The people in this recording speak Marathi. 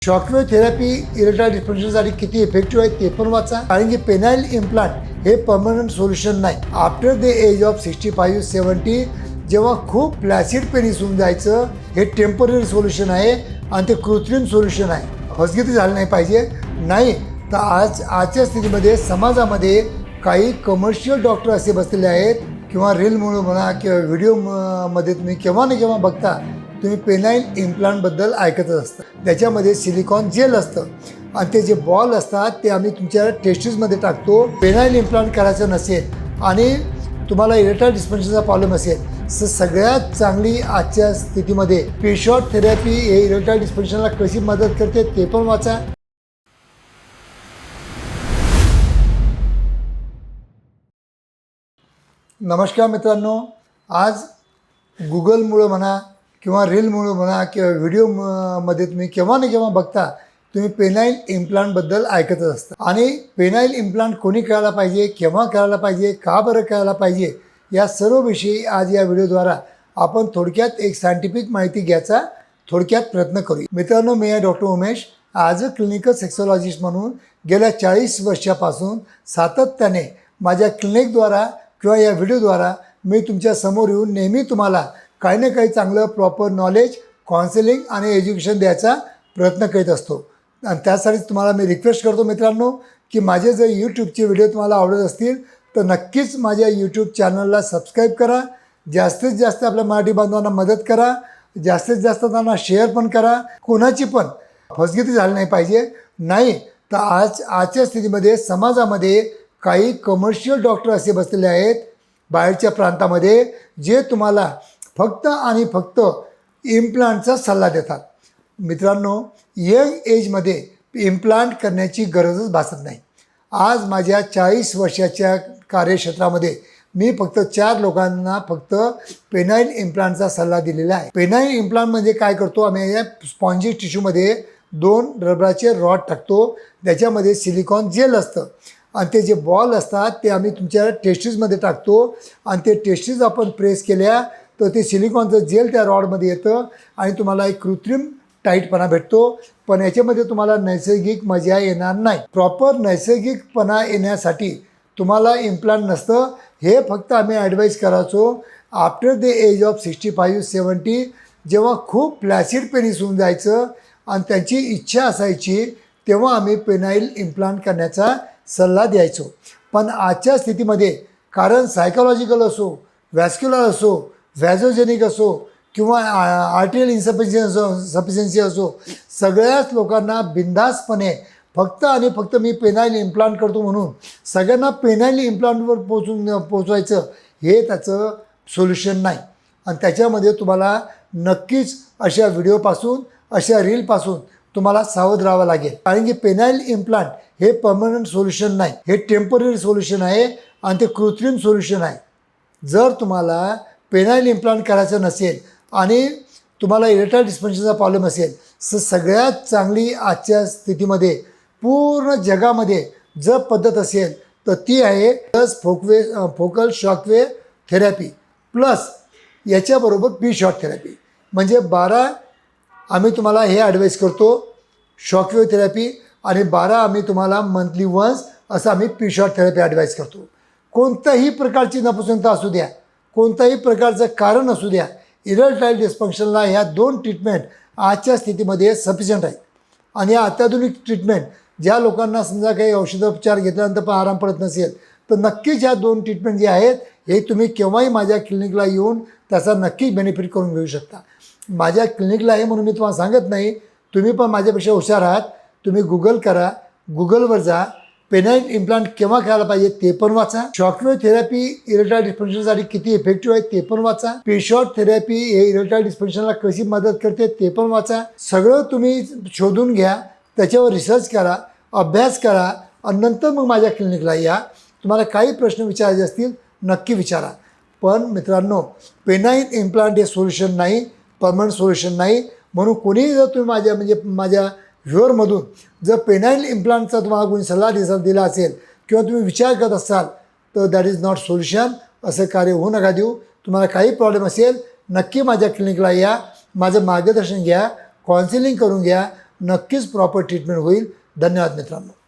शॉकवेव्ह थेरपी इरेक्टाईल डिस्फंक्शनसाठी किती इफेक्टिव्ह आहे ते पण वाचा. कारण की पेनाइल इम्प्लांट हे परमनंट सोल्युशन नाही. आफ्टर द एज ऑफ 65-70 जेव्हा खूप फ्लॅसिड पेनिस होऊन जायचं, हे टेम्पररी सोल्युशन आहे आणि ते कृत्रिम सोल्युशन आहे. फसगती झाली नाही पाहिजे. नाही तर आजच्या स्थितीमध्ये समाजामध्ये काही कमर्शियल डॉक्टर असे बसलेले आहेत किंवा रीलमुळे म्हणा किंवा व्हिडिओमध्ये तुम्ही केव्हा ना केव्हा बघता, तुम्ही पेनाइल इम्प्लांटबद्दल ऐकतच असता. त्याच्यामध्ये सिलिकॉन जेल असतं आणि ते जे बॉल असतात ते आम्ही तुमच्या टेस्टिसमध्ये टाकतो. पेनाइल इम्प्लांट करायचं नसेल आणि तुम्हाला इरेक्टाईल डिस्फंक्शनचा प्रॉब्लेम असेल तर सगळ्यात चांगली आजच्या स्थितीमध्ये पी-शॉर्ट थेरपी हे इरेक्टाईल डिस्फंक्शनला कशी मदत करते ते पण वाचा. नमस्कार मित्रांनो, आज गुगलमुळं म्हणा किंवा रीलमुळं म्हणा किंवा व्हिडिओमध्ये तुम्ही केव्हा ना केव्हा बघता, तुम्ही पेनाइल इम्प्लांटबद्दल ऐकतच असता. आणि पेनाइल इम्प्लांट कोणी करायला पाहिजे, केव्हा करायला पाहिजे, का बरं करायला पाहिजे, या सर्व विषयी आज या व्हिडिओद्वारा आपण थोडक्यात एक सायंटिफिक माहिती घ्यायचा थोडक्यात प्रयत्न करू. मित्रांनो, मी आहे doctor Umesh. As a clinical sexologist म्हणून गेल्या 40 वर्षापासून सातत्याने माझ्या क्लिनिकद्वारा किंवा या व्हिडिओद्वारा मी तुमच्या समोर येऊन नेहमी तुम्हाला काही ना काही चांगलं प्रॉपर नॉलेज, काउन्सिलिंग आणि एज्युकेशन द्यायचा प्रयत्न करीत असतो. आणि त्यासाठीच तुम्हाला मी रिक्वेस्ट करतो मित्रांनो, की माझे जर यूट्यूबचे व्हिडिओ तुम्हाला आवडत असतील तर नक्कीच माझ्या यूट्यूब चॅनलला सबस्क्राईब करा. जास्तीत जास्त आपल्या मराठी बांधवांना मदत करा. जास्तीत जास्त त्यांना शेअर पण करा. कोणाची पण फसगती झाली नाही पाहिजे. नाही तर आजच्या स्थितीमध्ये समाजामध्ये काही कमर्शियल डॉक्टर असे बसलेले आहेत बाहेरच्या प्रांतामध्ये, जे तुम्हाला फक्त आणि फक्त इम्प्लांटचा सल्ला देतात. मित्रांनो, यंग एजमध्ये इम्प्लांट करण्याची गरजच भासत नाही. आज माझ्या 40 वर्षाच्या कार्यक्षेत्रामध्ये मी फक्त 4 लोकांना फक्त पेनाइल इम्प्लांटचा सल्ला दिलेला आहे. पेनाइल इम्प्लांट म्हणजे काय करतो, आम्ही या स्पॉन्जी टिश्यूमध्ये 2 रबराचे रॉड टाकतो. त्याच्यामध्ये सिलिकॉन जेल असतं आणि ते जे बॉल असतात ते आम्ही तुमच्या टेस्टिसमध्ये टाकतो आणि ते टेस्टिस आपण प्रेस केल्या तर ते सिलिकॉनचं जेल त्या रॉडमध्ये येतं आणि तुम्हाला एक कृत्रिम टाईटपणा भेटतो. पण याच्यामध्ये तुम्हाला नैसर्गिक मजा येणार नाही. प्रॉपर नैसर्गिकपणा येण्यासाठी तुम्हाला इम्प्लांट नसतं. हे फक्त आम्ही ॲडवाईज करायचो आफ्टर द एज ऑफ 65-70 जेव्हा खूप फ्लॅसिड पेनिस होऊन जायचं आणि त्यांची इच्छा असायची, तेव्हा आम्ही पेनाइल इम्प्लांट करण्याचा सल्ला द्यायचो. पण आजच्या स्थितीमध्ये कारण सायकोलॉजिकल असो, व्हॅस्क्युलर असो, व्हॅझोजेनिक असो किंवा आर्टिरियल इन्सफिशियन्सी असो, सगळ्याच लोकांना बिनधास्तपणे फक्त आणि फक्त मी पेनाइल इम्प्लांट करतो म्हणून सगळ्यांना पेनाइल इम्प्लांटवर पोचवायचं हे त्याचं सोल्युशन नाही. आणि त्याच्यामध्ये तुम्हाला नक्कीच अशा व्हिडिओपासून, अशा रीलपासून तुम्हाला सावध राहावं लागेल. कारण की पेनाइल इम्प्लांट हे परमनंट सोल्युशन नाही, हे टेम्पररी सोल्युशन आहे आणि ते कृत्रिम सोल्युशन आहे. जर तुम्हाला पेनाइल इम्प्लांट करायचं नसेल आणि तुम्हाला इरेक्टाईल डिस्फंक्शनचा प्रॉब्लेम असेल तर सगळ्यात चांगली आजच्या स्थितीमध्ये पूर्ण जगामध्ये जर पद्धत असेल तर ती आहे फोकल शॉकवेव्ह थेरपी प्लस याच्याबरोबर पी-शॉर्ट थेरपी. म्हणजे 12 आम्ही तुम्हाला हे ॲडवाईस करतो शॉकवेव्ह थेरपी आणि 12 आम्ही तुम्हाला मंथली वन्स असं आम्ही पी-शॉर्ट थेरपी ॲडवाईस करतो. कोणत्याही प्रकारची नपुसंकता असू द्या, कोणत्याही प्रकारचं कारण असू द्या, इरेक्टाईल डिस्फंक्शनला ह्या 2 ट्रीटमेंट आजच्या स्थितीमध्ये सफिशियंट आहेत. आणि या अत्याधुनिक ट्रीटमेंट ज्या लोकांना समजा काही औषधोपचार घेतल्यानंतर पण आराम पडत नसेल तर नक्कीच ह्या 2 ट्रीटमेंट जे आहेत हे तुम्ही केव्हाही माझ्या क्लिनिकला येऊन त्याचा नक्कीच बेनिफिट करून घेऊ शकता. माझ्या क्लिनिकला आहे म्हणून मी तुम्हाला सांगत नाही, तुम्ही पण माझ्यापेक्षा हुशार आहात. तुम्ही गुगल करा, गुगलवर जा, पेनाइल इम्प्लांट केव्हा करायला पाहिजे ते पण वाचा. शॉकवेव्ह थेरपी इरेक्टाईल डिस्फंक्शनसाठी किती इफेक्टिव्ह आहे ते पण वाचा. पी-शॉर्ट थेरपी हे इरेक्टाईल डिस्फंक्शनला कशी मदत करते ते पण वाचा. सगळं तुम्ही शोधून घ्या, त्याच्यावर रिसर्च करा, अभ्यास करा आणि नंतर मग माझ्या क्लिनिकला या. तुम्हाला काही प्रश्न विचारायचे असतील नक्की विचारा. पण मित्रांनो, पेनाइल इम्प्लांट हे सोल्युशन नाही, परमनंट सोल्युशन नाही. म्हणून कोणीही जर तुम्ही माझ्या व्ह्युअरमधून जर पेनाइल इम्प्लांटचा तुम्हाला कोणी सल्ला दिला असेल किंवा तुम्ही विचार करत असाल तर दॅट इज नॉट सोल्युशन. असं कार्य होऊ नका देऊ. तुम्हाला काही प्रॉब्लेम असेल नक्की माझ्या क्लिनिकला या, माझं मार्गदर्शन घ्या, काउन्सिलिंग करून घ्या. नक्कीच प्रॉपर ट्रीटमेंट होईल. धन्यवाद मित्रांनो.